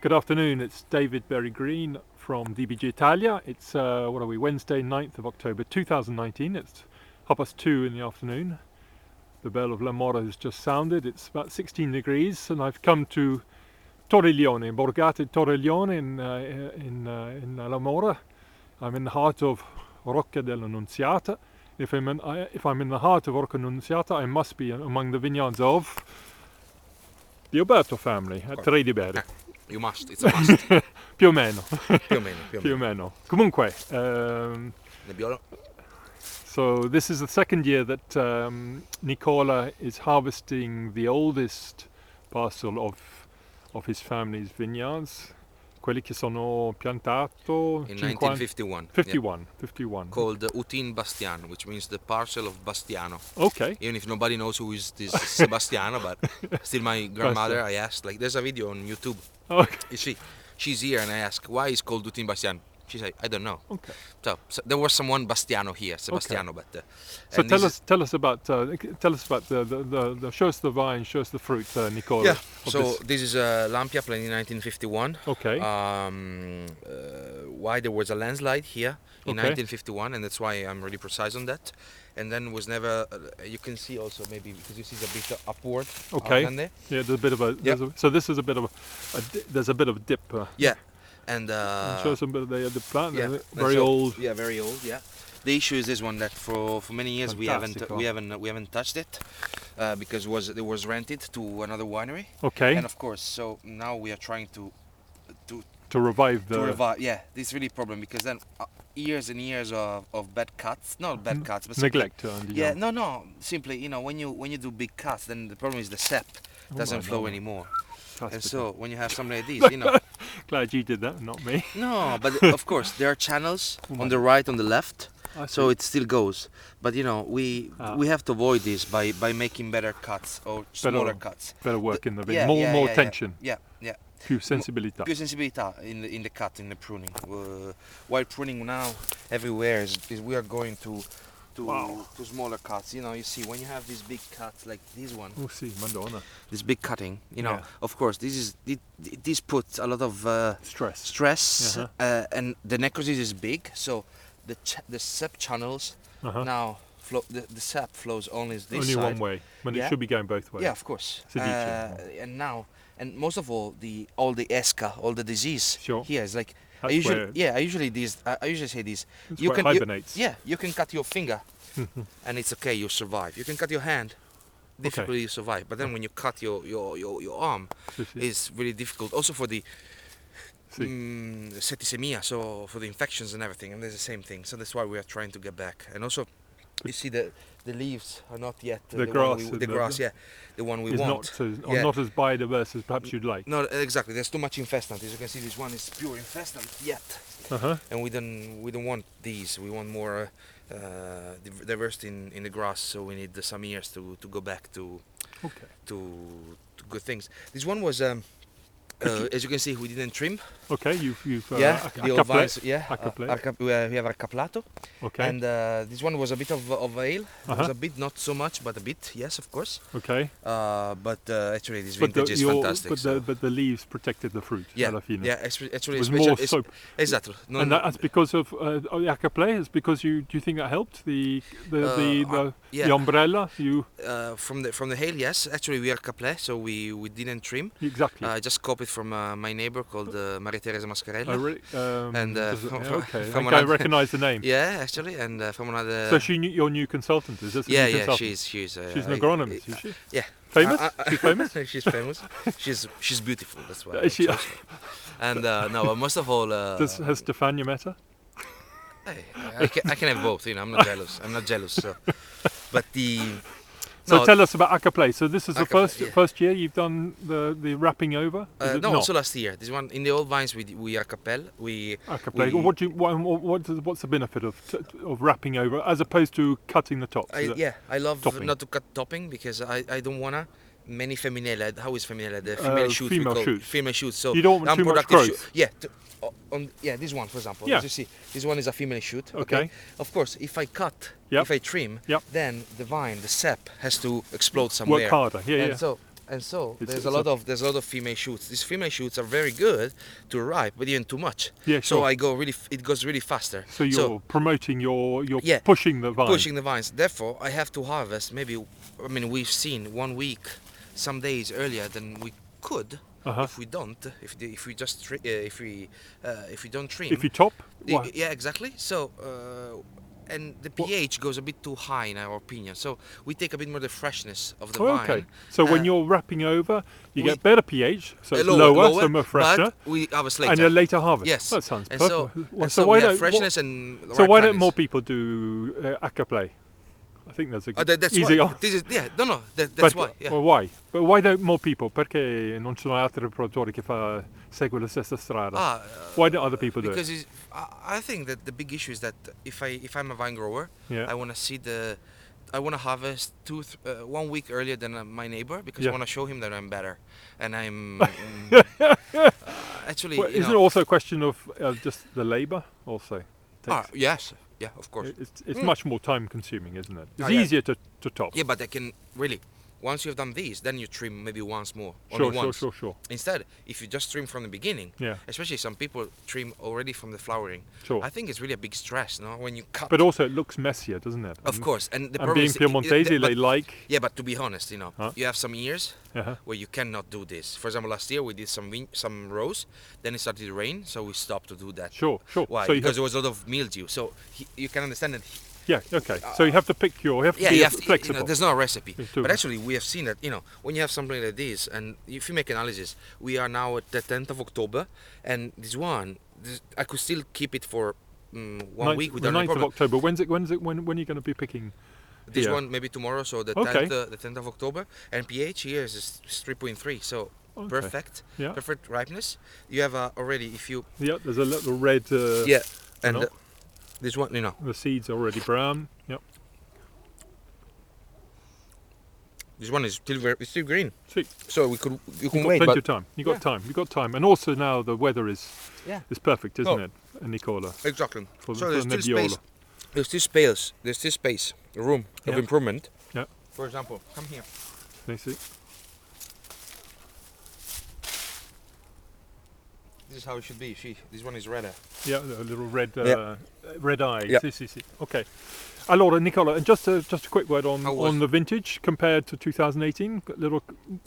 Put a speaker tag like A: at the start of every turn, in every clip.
A: Good afternoon, it's David Berry-Green from DBGitalia. It's, Wednesday 9th of October 2019. It's 2:30 in the afternoon. The bell of La Mora has just sounded. It's about 16 degrees and I've come to Torriglione, Borgate Torriglione in La Mora. I'm in the heart of Rocche dell'Annunziata. If I'm in the heart of Rocche dell'Annunziata, I must be among the vineyards of the Oberto family at Trediberri.
B: You must, it's a must.
A: Più o meno.
B: Più o meno.
A: Comunque,
B: Nebbiolo?
A: so this is the second year that Nicola is harvesting the oldest parcel of his family's vineyards, quelli che sono piantato
B: In
A: 1951. 51.
B: Called Utin Bastiano, which means the parcel of Bastiano.
A: Okay.
B: Even if nobody knows who is this Sebastiano, but still my grandmother, I asked, like there's a video on YouTube.
A: Okay.
B: You see, she's here and I ask, why is called Utin Bastiano? She said, I don't know.
A: Okay.
B: So there was someone Bastiano here, Sebastiano,
A: Okay.
B: but.
A: So tell us about the show us the vine, show us the fruit, Nicola.
B: Yeah. So this is a Lampia planted in 1951.
A: Okay.
B: Why there was a landslide here in
A: Okay.
B: 1951, and that's why I'm really precise on that. And then was never. You can see also maybe because you see a bit upward.
A: Okay.
B: There.
A: Yeah, there's a bit of a. So this is a bit of there's a bit of a dip.
B: Yeah. And
A: show us a bit of the plant.
B: yeah,
A: Very old.
B: Yeah, very old. Yeah. The issue is this one that for many years we haven't touched it because it was rented to another winery.
A: Okay.
B: And of course, so now we are trying to
A: revive the.
B: To revive. Yeah, this is really a problem because then years and years of bad cuts, not bad cuts, but
A: neglect.
B: Yeah, no. Simply, when you do big cuts, then the problem is the sap doesn't flow anymore. And so when you have something like this,
A: Glad you did that, not me.
B: No, but of course there are channels on the right, on the left, so it still goes. But we have to avoid this by making better cuts or smaller cuts.
A: Better work in the bin. More tension.
B: Yeah.
A: Più sensibilità.
B: Più sensibilità in the cut, in the pruning. While pruning now everywhere is we are going to smaller cuts. You see when you have these big cuts like this one.
A: Oh, sì, Madonna.
B: This big cutting, of course, this puts a lot of stress, and the necrosis is big, so the sap channels now flow. The sap flows only this
A: only
B: side.
A: one way when it should be going both ways.
B: Yeah, of course. And most of all the esca, all the disease here is like. I usually say this.
A: You can hibernates.
B: You can cut your finger, and it's okay. You survive. You can cut your hand. Difficultly you survive. But then when you cut your arm, it's really difficult. Also for the septicemia, so for the infections and everything. And there's the same thing. So that's why we are trying to get back. And also, you see the leaves are not yet
A: the grass.
B: The one we want.
A: Not as biodiverse as perhaps you'd like.
B: No, exactly. There's too much infestant. As you can see, this one is pure infestant yet, and we don't want these. We want more diversity in the grass. So we need some years to go back to good things. This one was. As you can see, we didn't trim.
A: Okay, you've
B: the old vines. We have arcaplato.
A: Okay.
B: And this one was a bit of ale. It was a bit, not so much, but a bit. Yes, of course.
A: Okay.
B: But actually, this vintage is fantastic.
A: But the leaves protected the fruit.
B: Yeah. Yeah. Actually,
A: it was more soap.
B: Exactly.
A: And that's because of the acaplé. Is because do you think that helped the umbrella?
B: From the hail, yes. Actually, we are acaplé, so we didn't trim.
A: Exactly.
B: I just copied from my neighbor called Maria Teresa Mascarella.
A: Oh, really?
B: From
A: I recognise the name.
B: Yeah, actually, and from another.
A: So your new consultant, is this?
B: Yeah. She's an
A: agronomist, is she?
B: Yeah.
A: Famous? She's famous.
B: She's famous. She's beautiful. That's why. And no, most of all.
A: Has Stefania met her?
B: Hey, I can have both. I'm not jealous. So, but
A: So tell us about acaplé. So this is the first year you've done the wrapping over?
B: Also last year. This one in the old vines we acapel.
A: Acaplé. What's the benefit of wrapping over as opposed to cutting the tops?
B: I love
A: topping.
B: Not to cut topping because I don't wanna. Many feminella. How is feminella? The female shoots. Female shoots. So
A: you don't want too much growth.
B: This one, for example.
A: Yeah.
B: As you see, this one is a female shoot.
A: Okay.
B: Of course, if I cut, if I trim, then the vine, the sap, has to explode somewhere.
A: Work harder.
B: So And so
A: It's-
B: there's
A: it's
B: a lot of female shoots. These female shoots are very good to ripe, but even too much.
A: Yeah,
B: So
A: sure.
B: it goes really faster.
A: So you're promoting you're
B: Yeah,
A: pushing the vine.
B: pushing the vines. Therefore, I have to harvest maybe. I mean, we've seen 1 week, some days earlier than we could if we don't. If we just if we don't trim.
A: If you top, why?
B: Yeah, exactly. So. And the pH goes a bit too high in our opinion, so we take a bit more the freshness of the vine.
A: Okay. So when you're wrapping over, you get better pH, so it's
B: lower,
A: so more fresher,
B: but we harvest later.
A: and a later harvest.
B: Yes.
A: That sounds
B: And
A: perfect.
B: so
A: why
B: we have
A: don't
B: freshness and
A: so
B: right
A: why don't
B: timings.
A: more people do acapulay? I think that's a good,
B: That's
A: easy
B: why.
A: answer.
B: This is that's why. Yeah.
A: Well, why? But why don't more people? Perché non ci sono altri produttori che seguono la stessa strada? Why don't other people do it?
B: Because I think that the big issue is that if I'm a vine grower,
A: Yeah.
B: I want to harvest 1 week earlier than my neighbor because I want to show him that I'm better, and I'm actually.
A: Well, isn't it also a question of just the labour also?
B: Yes, yeah, of course.
A: It's much more time consuming, isn't it? It's
B: yeah.
A: easier to top.
B: Yeah, but I can really. Once you've done these, then you trim maybe once more.
A: Sure,
B: only once.
A: sure.
B: Instead, if you just trim from the beginning,
A: Yeah.
B: especially some people trim already from the flowering.
A: Sure.
B: I think it's really a big stress, no? When you cut.
A: But also it looks messier, doesn't it?
B: Of course, and the
A: And
B: problem
A: being
B: is
A: Piemontese, they like.
B: Yeah, but to be honest,
A: Huh?
B: you have some years
A: Uh-huh.
B: where you cannot do this. For example, last year we did some rows, then it started to rain, so we stopped to do that.
A: Sure.
B: Why?
A: So
B: Because there was a lot of mildew. So you can understand that.
A: yeah, okay. So you have to pick you have to be flexible.
B: there's no recipe.
A: It's
B: But actually, we have seen that when you have something like this, and if you make analysis, we are now at the 10th of October, and I could still keep it for 1 week
A: The
B: without
A: 9th
B: any
A: of
B: problem.
A: October. When are you going to be picking?
B: This
A: Yeah.
B: one maybe tomorrow, so the
A: Okay.
B: 10th of October, and pH here is 3.3, so
A: Okay.
B: perfect,
A: Yeah.
B: perfect ripeness. You have already if you
A: Yeah, there's a little red.
B: and
A: know.
B: this one
A: The seeds are already brown. Yep.
B: this one is still green,
A: Sweet.
B: so you can
A: You've got
B: wait.
A: plenty
B: But
A: of time. You've got time, and also now the weather is perfect, isn't
B: Oh.
A: it, Nicola?
B: exactly.
A: For
B: So
A: the
B: there's still
A: Nebbiolo.
B: space. There's still space, room of
A: Yeah.
B: improvement.
A: Yeah.
B: For example, come here.
A: Can you see?
B: This is how it should be. This one is redder.
A: Yeah, a little red
B: Yeah.
A: red eye.
B: Yeah.
A: Sì. Okay. Allora, Nicola, and just a quick word
B: How was-
A: on the vintage compared to 2018. Little,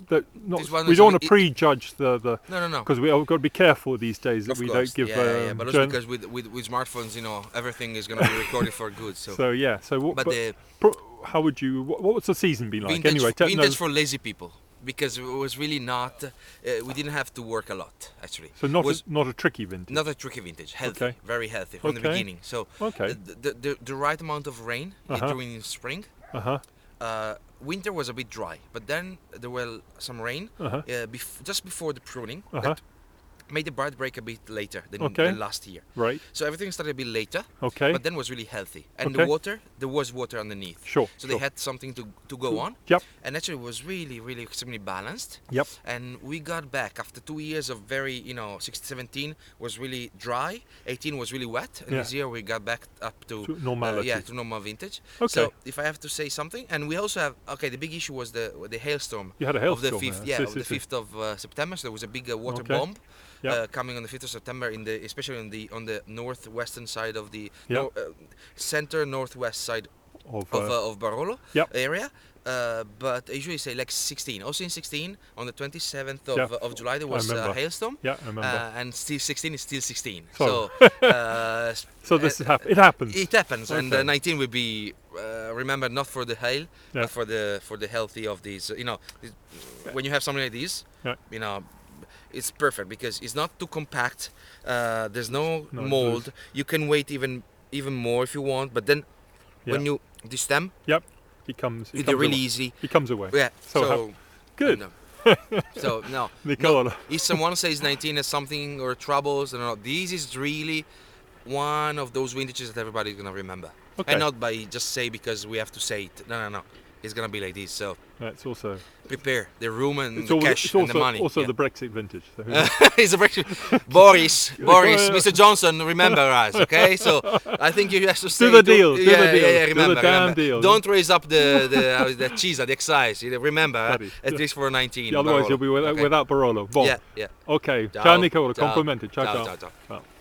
B: This one
A: we
B: is
A: don't
B: a
A: want
B: bit-
A: to prejudge the
B: No.
A: because we have got to be careful these days that
B: Of
A: we
B: course.
A: don't give.
B: yeah, but also because with smartphones, everything is going to be recorded for good. So,
A: So yeah, so what?
B: but the
A: How would you? What was the season been like?
B: vintage,
A: Anyway,
B: vintage for lazy people, because it was really not. We didn't have to work a lot actually.
A: so not
B: was
A: not a tricky vintage.
B: not a tricky vintage, healthy,
A: Okay.
B: very healthy from the
A: Okay.
B: beginning. So
A: Okay.
B: the right amount of rain during spring. Winter was a bit dry, but then there were some rain just before the pruning that made the bud break a bit later than last year.
A: Right.
B: So everything started a bit later,
A: Okay.
B: but then was really healthy. And there was water underneath.
A: Sure.
B: So they had something to go on.
A: Yep.
B: And actually it was really, really extremely balanced.
A: Yep.
B: And we got back after 2 years of very, 17 was really dry, 18 was really wet, and this year we got back up to
A: normality.
B: to normal vintage.
A: Okay.
B: So if I have to say something, and we also have the big issue was the hailstorm.
A: You had a hailstorm.
B: Of the 5th, of the 5th of September. So there was a big water bomb. Coming on the 5th of September, especially on the northwestern side of the center northwest side of Barolo area. But I usually say like 16. Also in 16, on the 27th of July, there was a hailstorm.
A: Yeah, I remember.
B: And still 16 is still 16.
A: So,
B: So,
A: so this it happens.
B: It happens, and
A: Okay.
B: 19 will be remembered not for the hail, but for the healthy of these. When you have something like this, it's perfect because it's not too compact. There's no mold.
A: loose.
B: You can wait even more if you want, but then when you stem,
A: Yep. He comes
B: it's really
A: away.
B: easy.
A: He comes away.
B: Yeah.
A: So good.
B: So no.
A: Nicola.
B: If someone says 19 has something or troubles, this is really one of those vintages that everybody's gonna remember,
A: Okay.
B: and not by just say because we have to say it. No. it's gonna be like this. So
A: That's also
B: prepare the room and
A: it's
B: the
A: al-
B: cash
A: it's
B: and
A: also,
B: the money.
A: also
B: Yeah.
A: the Brexit vintage. So who knows?
B: It's a breakfast. Boris, Mr. Johnson, remember us, okay? So I think you have to stay.
A: the deal, do the
B: Yeah,
A: deal,
B: yeah,
A: do the
B: remember,
A: damn
B: remember.
A: deal.
B: Don't raise up the cheese, the excise. Remember,
A: Bloody.
B: at least for 19.
A: Yeah, otherwise
B: Barolo,
A: you'll be
B: okay?
A: without Barolo. Bon.
B: Yeah, yeah.
A: Okay.
B: Ciao,
A: Ciao Nicola,
B: ciao,
A: complimented. Ciao,
B: ciao,
A: ciao.
B: ciao, ciao.
A: Ciao.